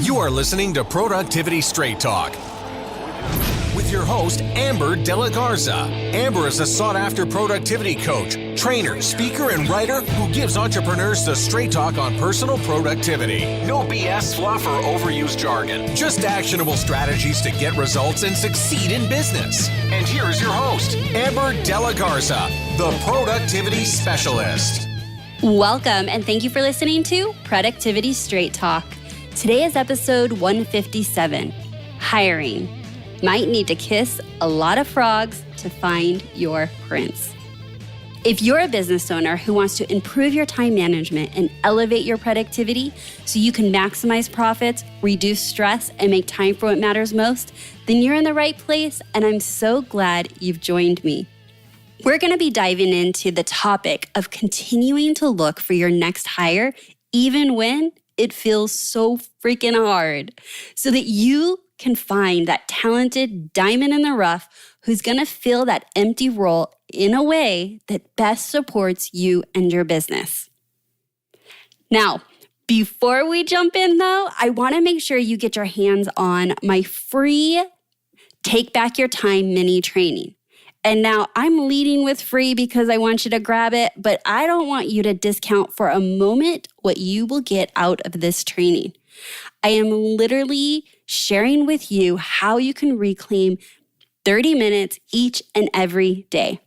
You are listening to Productivity Straight Talk with your host, Amber De La Garza. Amber is a sought-after productivity coach, trainer, speaker, and writer who gives entrepreneurs the straight talk on personal productivity. No BS, fluff, or overused jargon. Just actionable strategies to get results and succeed in business. And here is your host, Amber De La Garza, the Productivity Specialist. Welcome, and thank you for listening to Productivity Straight Talk. Today is episode 157, Hiring. Might need to kiss a lot of frogs to find your prince. If you're a business owner who wants to improve your time management and elevate your productivity so you can maximize profits, reduce stress, and make time for what matters most, then you're in the right place, and I'm so glad you've joined me. We're going to be diving into the topic of continuing to look for your next hire, even when it feels so freaking hard, so that you can find that talented diamond in the rough who's going to fill that empty role in a way that best supports you and your business. Now, before we jump in though, I want to make sure you get your hands on my free Take Back Your Time mini training. And now I'm leading with free because I want you to grab it, but I don't want you to discount for a moment what you will get out of this training. I am literally sharing with you how you can reclaim 30 minutes each and every day.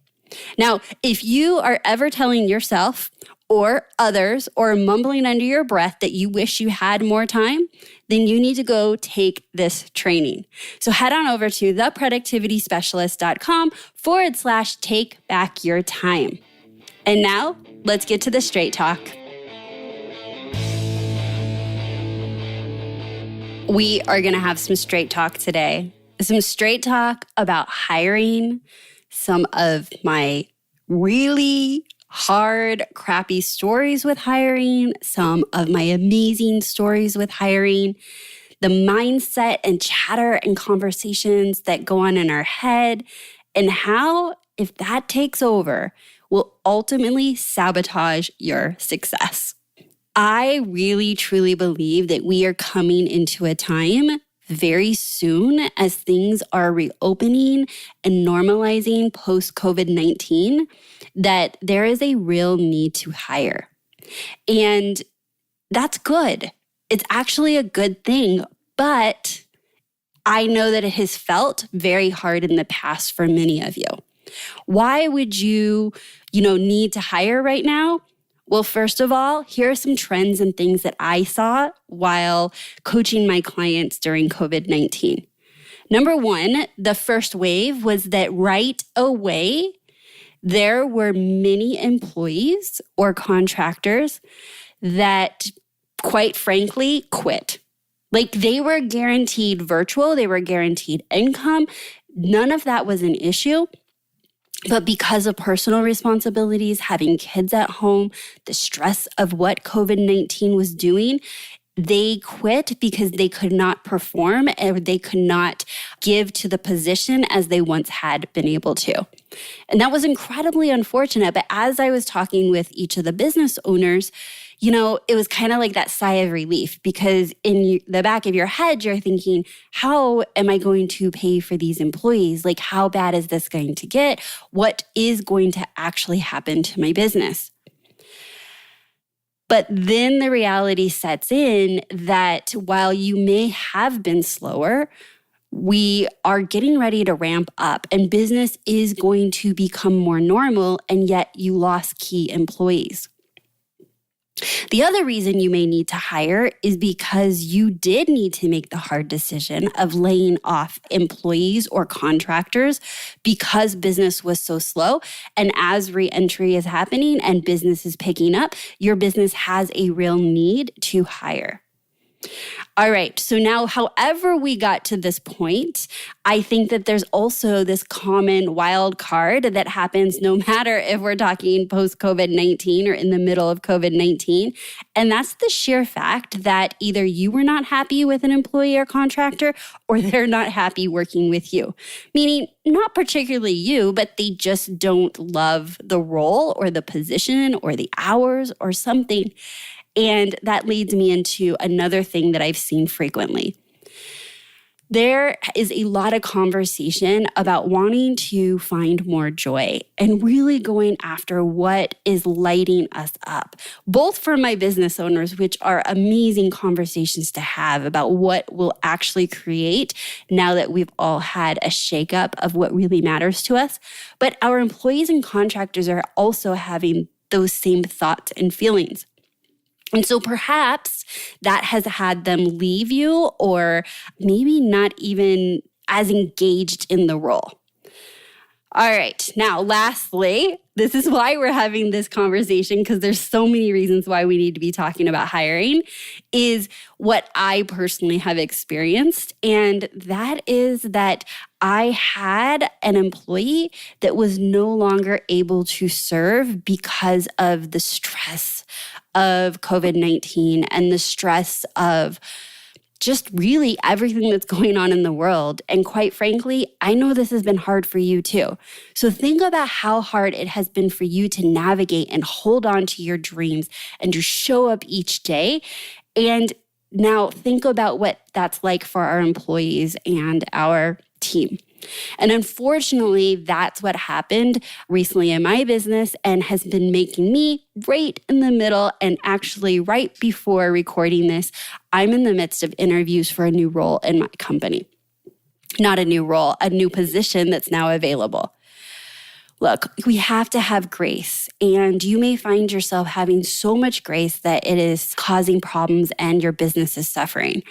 Now, if you are ever telling yourself or others or mumbling under your breath that you wish you had more time, then you need to go take this training. So head on over to theproductivityspecialist.com/take back your time. And now let's get to the straight talk. We are going to have some straight talk today. Some straight talk about hiring, some of my really hard, crappy stories with hiring, some of my amazing stories with hiring, the mindset and chatter and conversations that go on in our head, and how, if that takes over, will ultimately sabotage your success. I really, truly believe that we are coming into a time very soon as things are reopening and normalizing post-COVID-19 that there is a real need to hire. And that's good. It's actually a good thing, but I know that it has felt very hard in the past for many of you. Why would you need to hire right now? Well, first of all, here are some trends and things that I saw while coaching my clients during COVID-19. Number one, the first wave was that right away, there were many employees or contractors that, quite frankly, quit. Like they were guaranteed virtual, they were guaranteed income. None of that was an issue. But because of personal responsibilities, having kids at home, the stress of what COVID-19 was doing, they quit because they could not perform and they could not give to the position as they once had been able to. And that was incredibly unfortunate. But as I was talking with each of the business owners, it was kind of like that sigh of relief because in the back of your head, you're thinking, how am I going to pay for these employees? Like, how bad is this going to get? What is going to actually happen to my business? But then the reality sets in that while you may have been slower, we are getting ready to ramp up and business is going to become more normal, and yet you lost key employees. The other reason you may need to hire is because you did need to make the hard decision of laying off employees or contractors because business was so slow. And as re-entry is happening and business is picking up, your business has a real need to hire. All right, so now however we got to this point, I think that there's also this common wild card that happens no matter if we're talking post-COVID-19 or in the middle of COVID-19. And that's the sheer fact that either you were not happy with an employee or contractor or they're not happy working with you. Meaning not particularly you, but they just don't love the role or the position or the hours or something. And that leads me into another thing that I've seen frequently. There is a lot of conversation about wanting to find more joy and really going after what is lighting us up, both for my business owners, which are amazing conversations to have about what we'll actually create now that we've all had a shakeup of what really matters to us. But our employees and contractors are also having those same thoughts and feelings. And so perhaps that has had them leave you or maybe not even as engaged in the role. All right. Now, lastly, this is why we're having this conversation, because there's so many reasons why we need to be talking about hiring, is what I personally have experienced. And that is that I had an employee that was no longer able to serve because of the stress of COVID-19 and the stress of just really everything that's going on in the world. And quite frankly, I know this has been hard for you too. So think about how hard it has been for you to navigate and hold on to your dreams and to show up each day. And now think about what that's like for our employees and our team. And unfortunately, that's what happened recently in my business and has been making me right in the middle. And actually, right before recording this, I'm in the midst of interviews for a new role in my company. Not a new role, a new position that's now available. Look, we have to have grace, and you may find yourself having so much grace that it is causing problems and your business is suffering.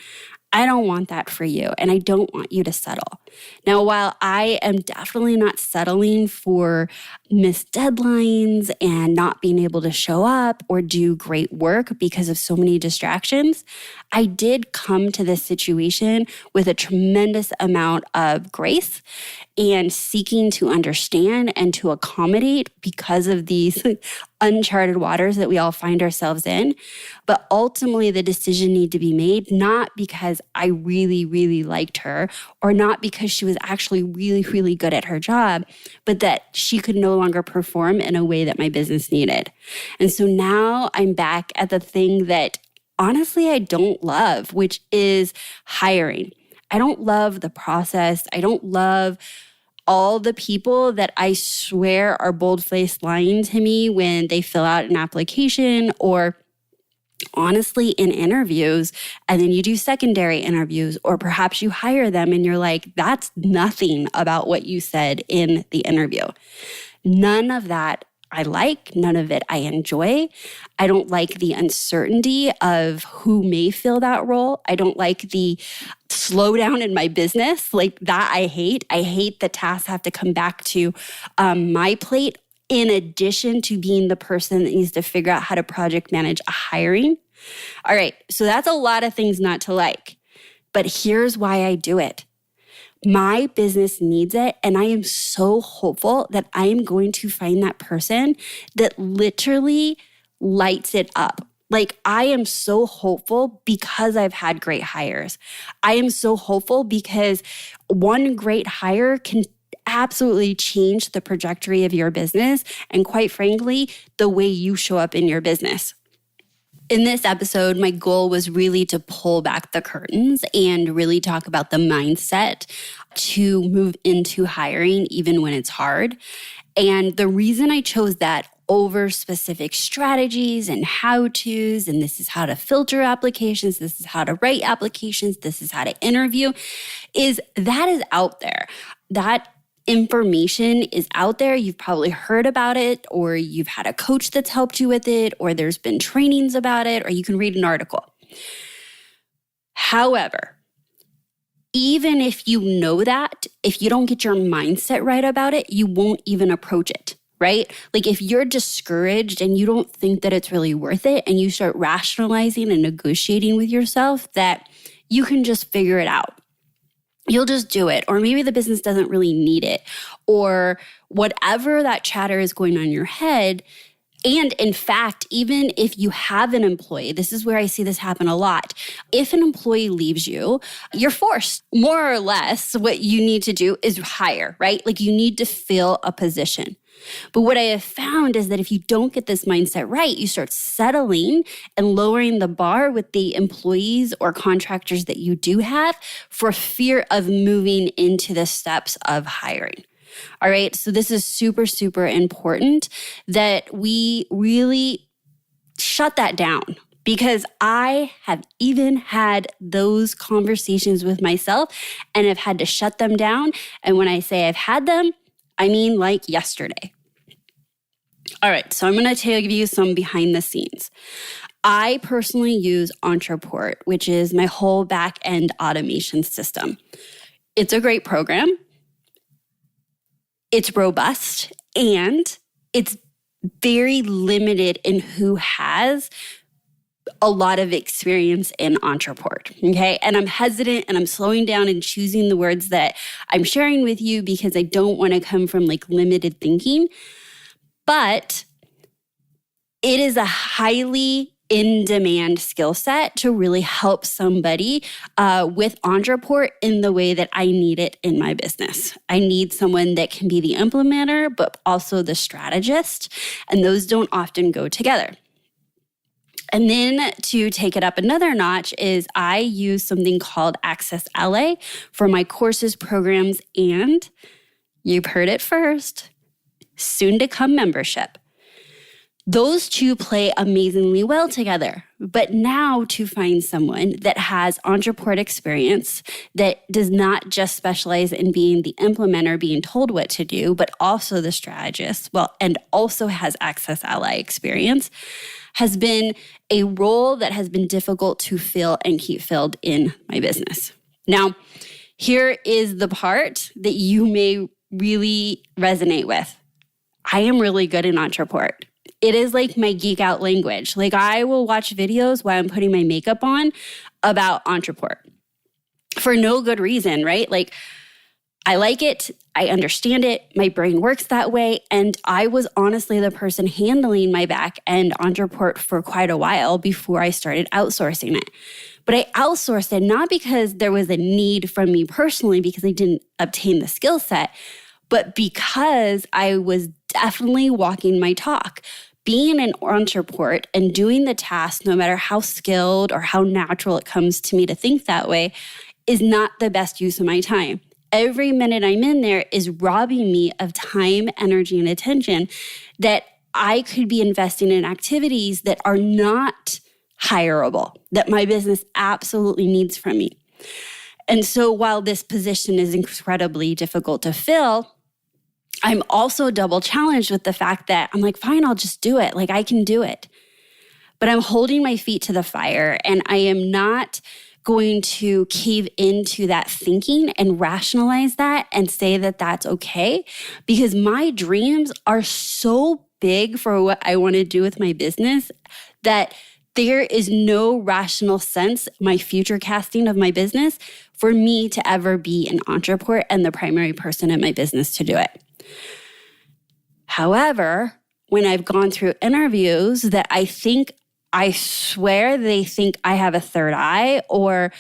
I don't want that for you, and I don't want you to settle. Now, while I am definitely not settling for missed deadlines and not being able to show up or do great work because of so many distractions, I did come to this situation with a tremendous amount of grace and seeking to understand and to accommodate because of these uncharted waters that we all find ourselves in. But ultimately, the decision needed to be made, not because I really, really liked her or not because she was actually really, really good at her job, but that she could no longer perform in a way that my business needed. And so now I'm back at the thing that honestly I don't love, which is hiring. I don't love the process. I don't love all the people that I swear are bold-faced lying to me when they fill out an application or honestly in interviews, and then you do secondary interviews, or perhaps you hire them and you're like, that's nothing about what you said in the interview. None of that I like, none of it I enjoy. I don't like the uncertainty of who may fill that role. I don't like the slowdown in my business. Like that I hate. I hate that tasks have to come back to my plate in addition to being the person that needs to figure out how to project manage a hiring. All right, so that's a lot of things not to like. But here's why I do it. My business needs it, and I am so hopeful that I am going to find that person that literally lights it up. Like, I am so hopeful because I've had great hires. I am so hopeful because one great hire can absolutely change the trajectory of your business and, quite frankly, the way you show up in your business. In this episode, my goal was really to pull back the curtains and really talk about the mindset to move into hiring even when it's hard. And the reason I chose that over specific strategies and how-tos, and this is how to filter applications, this is how to write applications, this is how to interview, is that is out there. That information is out there. You've probably heard about it, or you've had a coach that's helped you with it, or there's been trainings about it, or you can read an article. However, even if you know that, if you don't get your mindset right about it, you won't even approach it, right? Like if you're discouraged and you don't think that it's really worth it, and you start rationalizing and negotiating with yourself that you can just figure it out, you'll just do it. Or maybe the business doesn't really need it, or whatever that chatter is going on in your head, And in fact, even if you have an employee, this is where I see this happen a lot. If an employee leaves you, you're forced. More or less, what you need to do is hire, right? Like you need to fill a position. But what I have found is that if you don't get this mindset right, you start settling and lowering the bar with the employees or contractors that you do have for fear of moving into the steps of hiring. All right, so this is super, super important that we really shut that down, because I have even had those conversations with myself and have had to shut them down. And when I say I've had them, I mean like yesterday. All right, so I'm going to give you some behind the scenes. I personally use Entreport, which is my whole back-end automation system. It's a great program. It's robust, and it's very limited in who has a lot of experience in Entreport, okay? And I'm hesitant and I'm slowing down and choosing the words that I'm sharing with you because I don't want to come from like limited thinking. But it is a highly in-demand skill set to really help somebody with Entreport in the way that I need it in my business. I need someone that can be the implementer, but also the strategist, and those don't often go together. And then to take it up another notch is I use something called Access LA for my courses, programs, and you've heard it first, soon to come membership. Those two play amazingly well together. But now to find someone that has Entreport experience, that does not just specialize in being the implementer, being told what to do, but also the strategist, and also has Access Ally experience, has been a role that has been difficult to fill and keep filled in my business. Now, here is the part that you may really resonate with. I am really good in Entreport. It is like my geek out language. Like I will watch videos while I'm putting my makeup on about Entreport for no good reason, right? Like I like it. I understand it. My brain works that way. And I was honestly the person handling my back end Entreport for quite a while before I started outsourcing it. But I outsourced it not because there was a need from me personally, because I didn't obtain the skill set, but because I was definitely walking my talk. Being an Entreport and doing the task, no matter how skilled or how natural it comes to me to think that way, is not the best use of my time. Every minute I'm in there is robbing me of time, energy, and attention that I could be investing in activities that are not hireable, that my business absolutely needs from me. And so while this position is incredibly difficult to fill, I'm also double challenged with the fact that I'm like, fine, I'll just do it. Like I can do it. But I'm holding my feet to the fire, and I am not going to cave into that thinking and rationalize that and say that that's okay, because my dreams are so big for what I want to do with my business that there is no rational sense, my future casting of my business, for me to ever be an Entreport and the primary person in my business to do it. However, when I've gone through interviews that I swear they think I have a third eye, or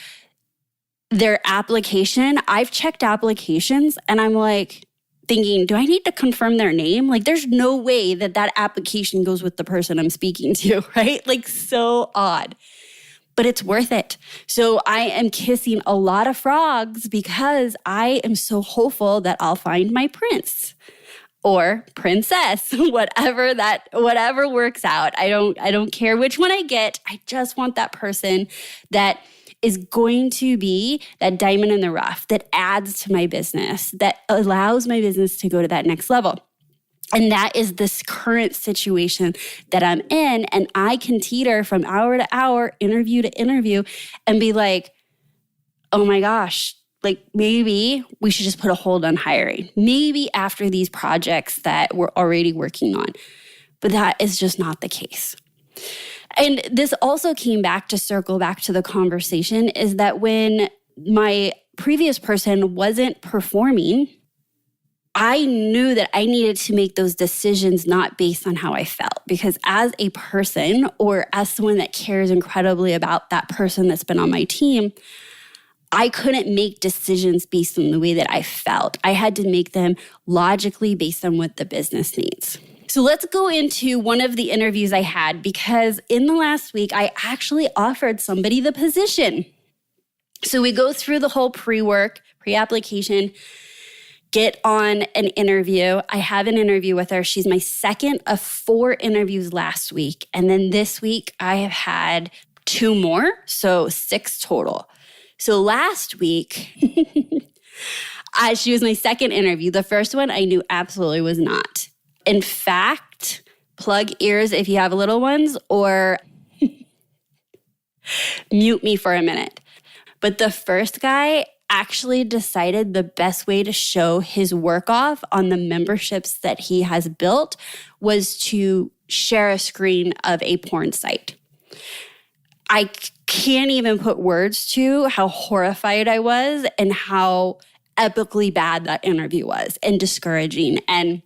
their application, I've checked applications and I'm like thinking, do I need to confirm their name? Like there's no way that application goes with the person I'm speaking to, right? Like so odd. But it's worth it. So I am kissing a lot of frogs because I am so hopeful that I'll find my prince or princess, whatever works out. I don't care which one I get. I just want that person that is going to be that diamond in the rough that adds to my business, that allows my business to go to that next level. And that is this current situation that I'm in. And I can teeter from hour to hour, interview to interview, and be like, oh my gosh, like maybe we should just put a hold on hiring. Maybe after these projects that we're already working on. But that is just not the case. And this also came back to circle back to the conversation, is that when my previous person wasn't performing, I knew that I needed to make those decisions not based on how I felt, because as a person or as someone that cares incredibly about that person that's been on my team, I couldn't make decisions based on the way that I felt. I had to make them logically based on what the business needs. So let's go into one of the interviews I had, because in the last week, I actually offered somebody the position. So we go through the whole pre-work, pre-application, get on an interview. I have an interview with her. She's my second of 4 interviews last week. And then this week, I have had 2 more, so 6 total. So last week, she was my second interview. The first one I knew absolutely was not. In fact, plug ears if you have little ones, or mute me for a minute. But the first guy actually decided the best way to show his work off on the memberships that he has built was to share a screen of a porn site. I can't even put words to how horrified I was and how epically bad that interview was and discouraging. And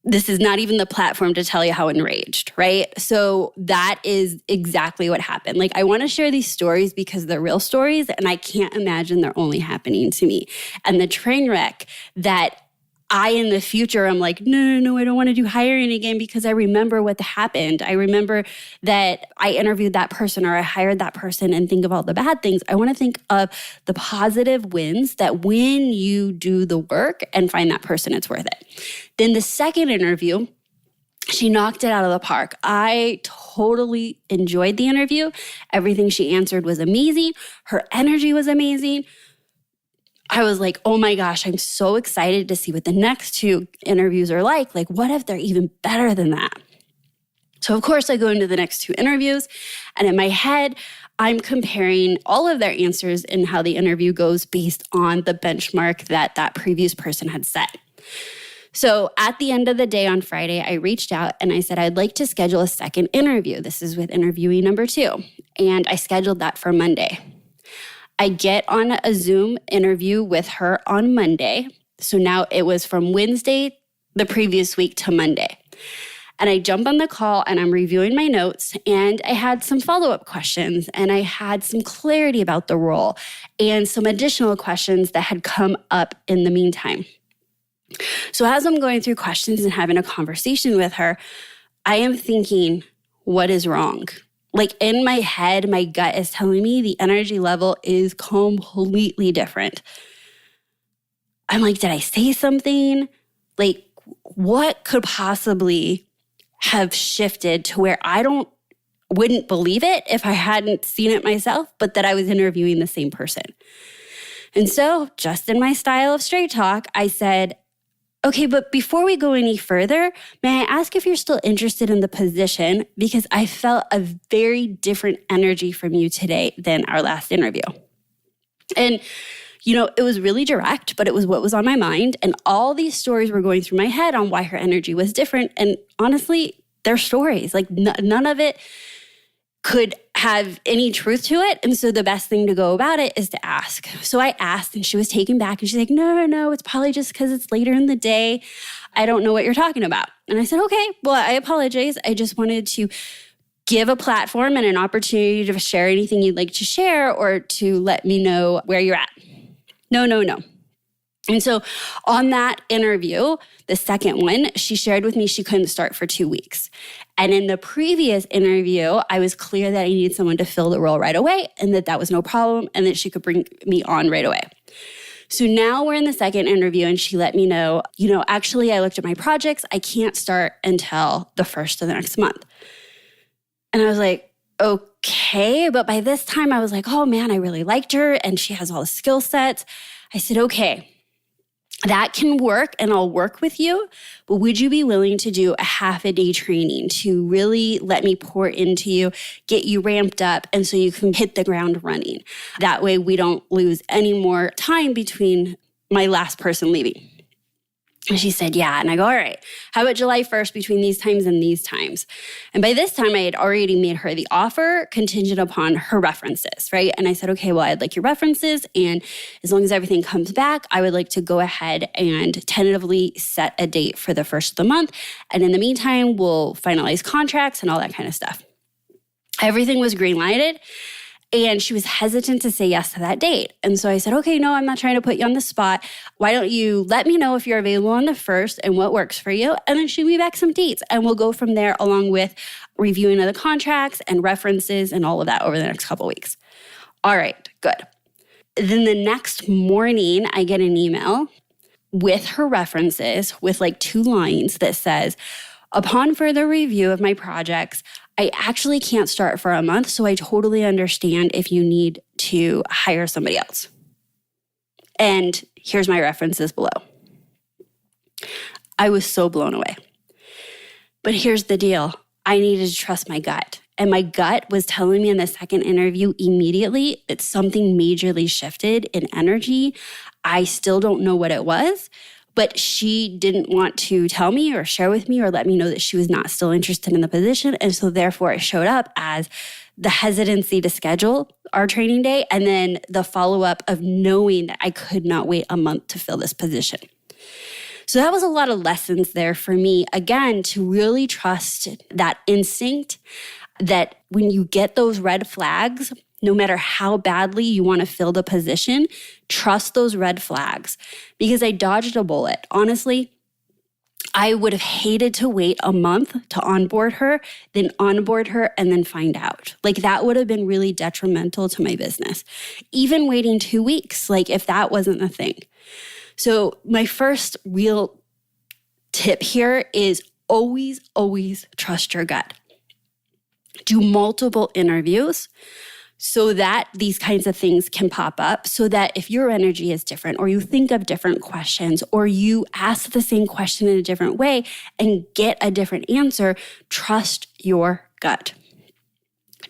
this is not even the platform to tell you how enraged, right? So that is exactly what happened. Like, I want to share these stories because they're real stories, and I can't imagine they're only happening to me. And the train wreck that I, in the future, I'm like, no, I don't want to do hiring again because I remember what happened. I remember that I interviewed that person or I hired that person, and think of all the bad things. I want to think of the positive wins that when you do the work and find that person, it's worth it. Then the second interview, she knocked it out of the park. I totally enjoyed the interview. Everything she answered was amazing. Her energy was amazing. I was like, oh my gosh, I'm so excited to see what the next 2 interviews are like. Like, what if they're even better than that? So of course I go into the next 2 interviews, and in my head, I'm comparing all of their answers and how the interview goes based on the benchmark that that previous person had set. So at the end of the day on Friday, I reached out and I said, I'd like to schedule a second interview. This is with interviewee number 2. And I scheduled that for Monday. I get on a Zoom interview with her on Monday. So now it was from Wednesday, the previous week, to Monday. And I jump on the call and I'm reviewing my notes, and I had some follow-up questions, and I had some clarity about the role and some additional questions that had come up in the meantime. So as I'm going through questions and having a conversation with her, I am thinking, what is wrong? Like, in my head, my gut is telling me the energy level is completely different. I'm like, did I say something? Like, what could possibly have shifted to where wouldn't believe it if I hadn't seen it myself, but that I was interviewing the same person? And so, just in my style of straight talk, I said, okay, but before we go any further, may I ask if you're still interested in the position? Because I felt a very different energy from you today than our last interview. And, it was really direct, but it was what was on my mind. And all these stories were going through my head on why her energy was different. And honestly, they're stories. Like, none of it could have any truth to it. And so the best thing to go about it is to ask. So I asked, and she was taken back, and she's like, no, it's probably just because it's later in the day. I don't know what you're talking about. And I said, okay, well, I apologize. I just wanted to give a platform and an opportunity to share anything you'd like to share, or to let me know where you're at. No. And so on that interview, the second one, she shared with me she couldn't start for 2 weeks. And in the previous interview, I was clear that I needed someone to fill the role right away, and that was no problem, and that she could bring me on right away. So now we're in the second interview, and she let me know, actually, I looked at my projects. I can't start until the 1st of the next month. And I was like, okay. But by this time, I was like, oh man, I really liked her, and she has all the skill sets. I said, okay, that can work, and I'll work with you, but would you be willing to do a half-a-day training to really let me pour into you, get you ramped up, and so you can hit the ground running? That way we don't lose any more time between my last person leaving. And she said, yeah. And I go, all right, how about July 1st between these times and these times? And by this time, I had already made her the offer contingent upon her references, right? And I said, okay, well, I'd like your references. And as long as everything comes back, I would like to go ahead and tentatively set a date for the first of the month. And in the meantime, we'll finalize contracts and all that kind of stuff. Everything was green-lighted. And she was hesitant to say yes to that date. And so I said, okay, no, I'm not trying to put you on the spot. Why don't you let me know if you're available on the 1st and what works for you? And then shoot me back some dates. And we'll go from there along with reviewing of the contracts and references and all of that over the next couple of weeks. All right, good. Then the next morning, I get an email with her references with like 2 lines that says, upon further review of my projects, I actually can't start for a month, so I totally understand if you need to hire somebody else. And here's my references below. I was so blown away. But here's the deal. I needed to trust my gut. And my gut was telling me in the second interview immediately that something majorly shifted in energy. I still don't know what it was, but she didn't want to tell me or share with me or let me know that she was not still interested in the position. And so therefore it showed up as the hesitancy to schedule our training day and then the follow-up of knowing that I could not wait a month to fill this position. So that was a lot of lessons there for me, again, to really trust that instinct that when you get those red flags, no matter how badly you want to fill the position, trust those red flags. Because I dodged a bullet. Honestly, I would have hated to wait a month to onboard her, then onboard her, and then find out. Like that would have been really detrimental to my business. Even waiting 2 weeks, like if that wasn't a thing. So my first real tip here is always, always trust your gut. Do multiple interviews so that these kinds of things can pop up, so that if your energy is different or you think of different questions or you ask the same question in a different way and get a different answer, trust your gut.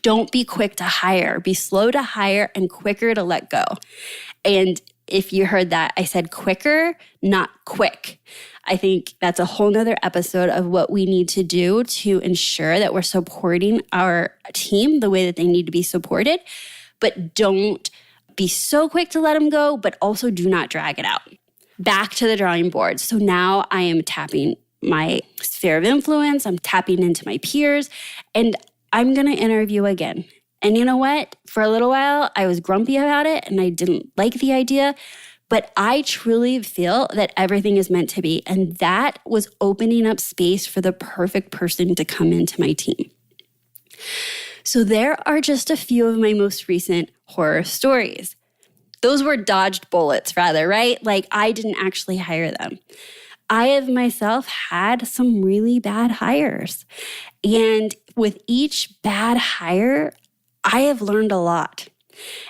Don't be quick to hire. Be slow to hire and quicker to let go. And if you heard that, I said quicker, not quick. I think that's a whole nother episode of what we need to do to ensure that we're supporting our team the way that they need to be supported. But don't be so quick to let them go, but also do not drag it out. Back to the drawing board. So now I am tapping my sphere of influence. I'm tapping into my peers, and I'm going to interview again. And you know what? For a little while, I was grumpy about it and I didn't like the idea, but I truly feel that everything is meant to be. And that was opening up space for the perfect person to come into my team. So there are just a few of my most recent horror stories. Those were dodged bullets, rather, right? Like I didn't actually hire them. I have myself had some really bad hires. And with each bad hire, I have learned a lot.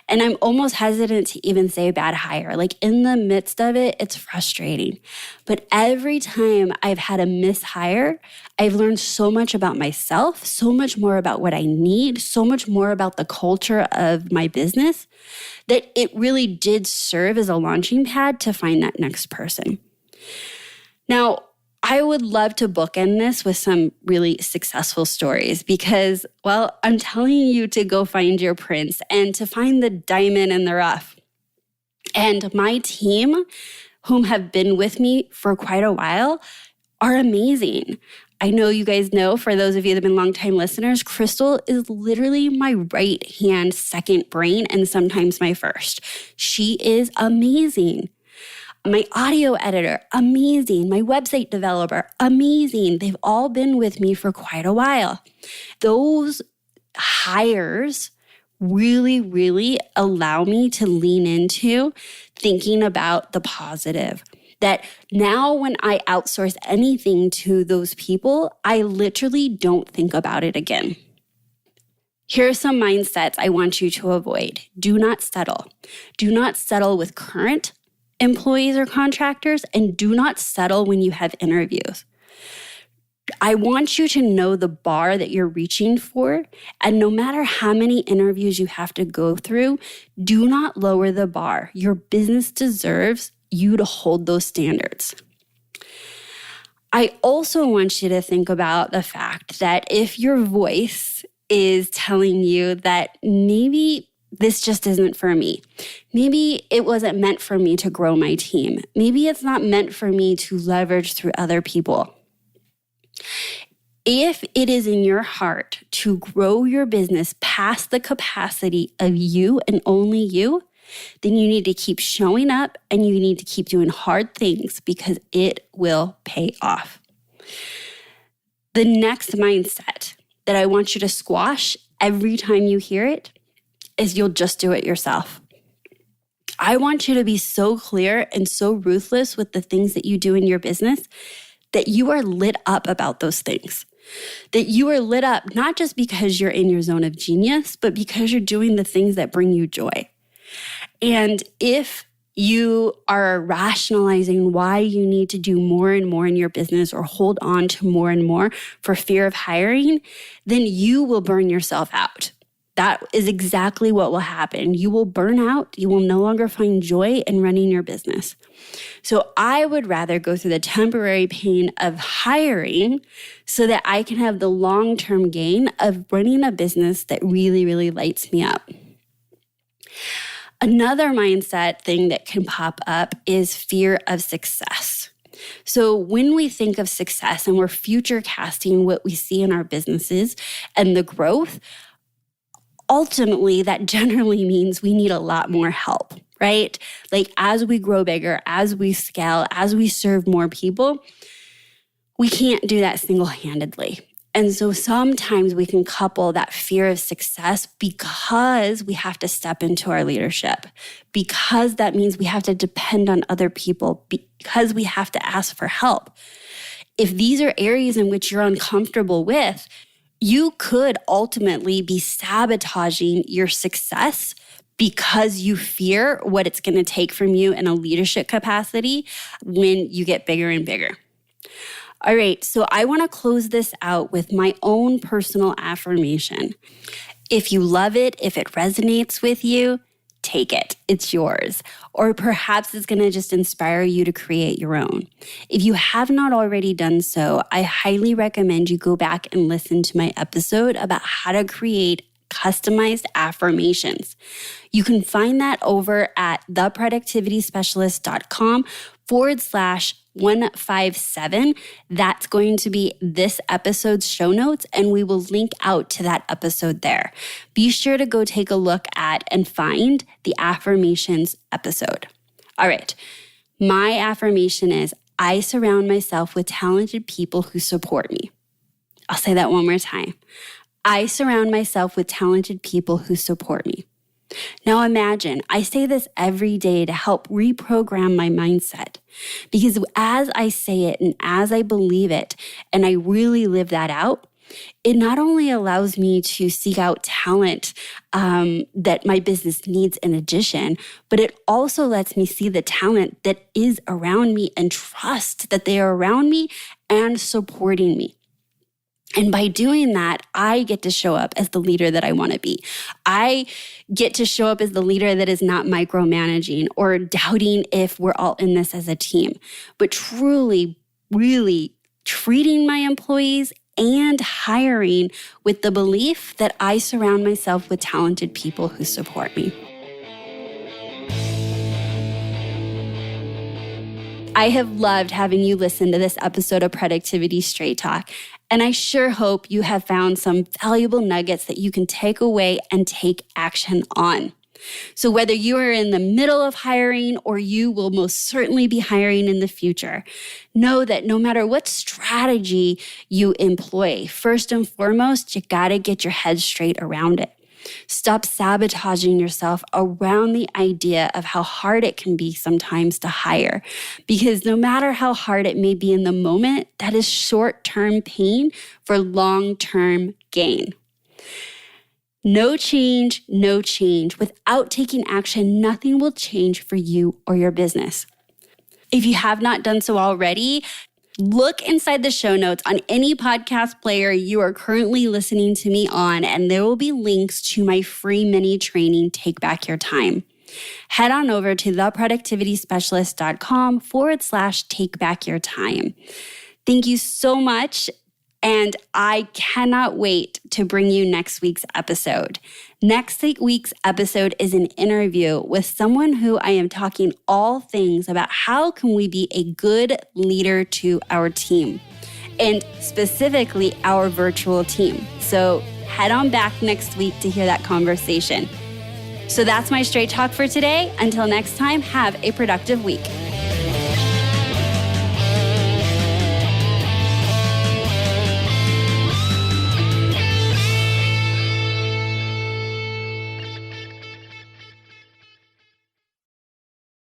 And I'm almost hesitant to even say bad hire. Like in the midst of it, it's frustrating. But every time I've had a mishire, I've learned so much about myself, so much more about what I need, so much more about the culture of my business, that it really did serve as a launching pad to find that next person. Now, I would love to bookend this with some really successful stories because, well, I'm telling you to go find your prince and to find the diamond in the rough. And my team, whom have been with me for quite a while, are amazing. I know you guys know, for those of you that have been longtime listeners, Crystal is literally my right-hand second brain and sometimes my first. She is amazing. My audio editor, amazing. My website developer, amazing. They've all been with me for quite a while. Those hires really, really allow me to lean into thinking about the positive. That now when I outsource anything to those people, I literally don't think about it again. Here are some mindsets I want you to avoid. Do not settle. Do not settle with current employees or contractors, and do not settle when you have interviews. I want you to know the bar that you're reaching for, and no matter how many interviews you have to go through, do not lower the bar. Your business deserves you to hold those standards. I also want you to think about the fact that if your voice is telling you that maybe this just isn't for me, maybe it wasn't meant for me to grow my team, maybe it's not meant for me to leverage through other people. If it is in your heart to grow your business past the capacity of you and only you, then you need to keep showing up and you need to keep doing hard things because it will pay off. The next mindset that I want you to squash every time you hear it is you'll just do it yourself. I want you to be so clear and so ruthless with the things that you do in your business that you are lit up about those things. That you are lit up not just because you're in your zone of genius, but because you're doing the things that bring you joy. And if you are rationalizing why you need to do more and more in your business or hold on to more and more for fear of hiring, then you will burn yourself out. That is exactly what will happen. You will burn out. You will no longer find joy in running your business. So I would rather go through the temporary pain of hiring so that I can have the long-term gain of running a business that really, really lights me up. Another mindset thing that can pop up is fear of success. So when we think of success and we're future casting what we see in our businesses and the growth, ultimately that generally means we need a lot more help, right? Like as we grow bigger, as we scale, as we serve more people, we can't do that single-handedly. And so sometimes we can couple that fear of success because we have to step into our leadership, because that means we have to depend on other people, because we have to ask for help. If these are areas in which you're uncomfortable with, you could ultimately be sabotaging your success because you fear what it's going to take from you in a leadership capacity when you get bigger and bigger. All right, so I want to close this out with my own personal affirmation. If you love it, if it resonates with you, take it. It's yours. Or perhaps it's going to just inspire you to create your own. If you have not already done so, I highly recommend you go back and listen to my episode about how to create customized affirmations. You can find that over at theproductivityspecialist.com/157. That's going to be this episode's show notes, and we will link out to that episode there. Be sure to go take a look at and find the affirmations episode. All right. My affirmation is, I surround myself with talented people who support me. I'll say that one more time. I surround myself with talented people who support me. Now imagine, I say this every day to help reprogram my mindset, because as I say it and as I believe it and I really live that out, it not only allows me to seek out talent that my business needs in addition, but it also lets me see the talent that is around me and trust that they are around me and supporting me. And by doing that, I get to show up as the leader that I want to be. I get to show up as the leader that is not micromanaging or doubting if we're all in this as a team, but truly, really treating my employees and hiring with the belief that I surround myself with talented people who support me. I have loved having you listen to this episode of Productivity Straight Talk, and I sure hope you have found some valuable nuggets that you can take away and take action on. So whether you are in the middle of hiring or you will most certainly be hiring in the future, know that no matter what strategy you employ, first and foremost, you gotta get your head straight around it. Stop sabotaging yourself around the idea of how hard it can be sometimes to hire. Because no matter how hard it may be in the moment, that is short-term pain for long-term gain. No change, no change. Without taking action, nothing will change for you or your business. If you have not done so already, look inside the show notes on any podcast player you are currently listening to me on, and there will be links to my free mini training, Take Back Your Time. Head on over to theproductivityspecialist.com/take back your time. Thank you so much. And I cannot wait to bring you next week's episode. Next week's episode is an interview with someone who I am talking all things about how can we be a good leader to our team, and specifically our virtual team. So head on back next week to hear that conversation. So that's my Straight Talk for today. Until next time, have a productive week.